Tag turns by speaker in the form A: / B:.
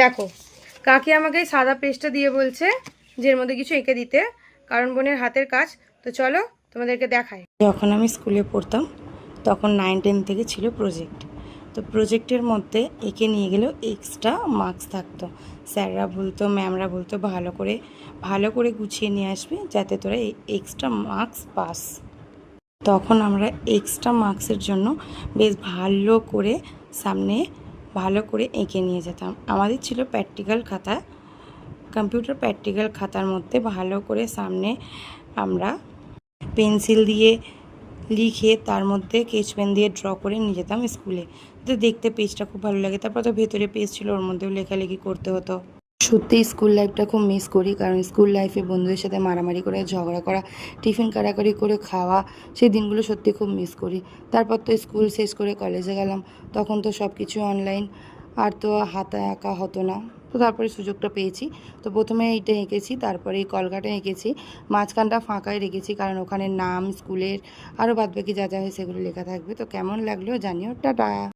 A: দেখো, কাকি আমাকে এই সাদা পেজটা দিয়ে বলছে যে এর মধ্যে কিছু এঁকে দিতে, কারণ বোনের হাতের কাজ। তো চলো তোমাদেরকে দেখাই। যখন আমি স্কুলে পড়তাম তখন 9-10 থেকে ছিল প্রজেক্ট। তো প্রজেক্টের মধ্যে এঁকে নিয়ে গেলেও এক্সট্রা মার্কস থাকতো। স্যাররা বলতো, ম্যামরা বলতো ভালো করে গুছিয়ে নিয়ে আসবে যাতে তোরা এই এক্সট্রা মার্কস পাস। তখন আমরা এক্সট্রা মার্কসের জন্য বেশ সামনে ভালো করে এঁকে নিয়ে যেতাম। আমাদের ছিল প্র্যাকটিক্যাল খাতা, কম্পিউটার প্র্যাকটিক্যাল খাতার মধ্যে ভালো করে সামনে আমরা পেন্সিল দিয়ে লিখে তার মধ্যে স্কেচ পেন দিয়ে ড্র করে নিয়ে যেতাম স্কুলে। তো দেখতে পেজটা খুব ভালো লাগে। তারপর তো ভেতরে পেজ ছিল, ওর মধ্যেও লেখালেখি করতে হতো। সত্যি স্কুল লাইফটা খুব মিস করি, কারণ স্কুল লাইফে বন্ধুদের সাথে মারামারি করে, ঝগড়া করা, টিফিন কাড়াকাড়ি করে খাওয়া, সেই দিনগুলো সত্যি খুব মিস করি। তারপর তো স্কুল শেষ করে কলেজে গেলাম, তখন তো সব কিছু অনলাইন, আর তো হাতে আঁকা হতো না। তো তারপরে সুযোগটা পেয়েছি, তো প্রথমে এইটা এঁকেছি, তারপরে এই কলকাটা এঁকেছি, মাঝখানটা ফাঁকায় রেখেছি কারণ ওখানে নাম, স্কুলের আরও বাদবাকি যা যা হয় সেগুলো লেখা থাকবে। তো কেমন লাগলো জানিও। টাটা।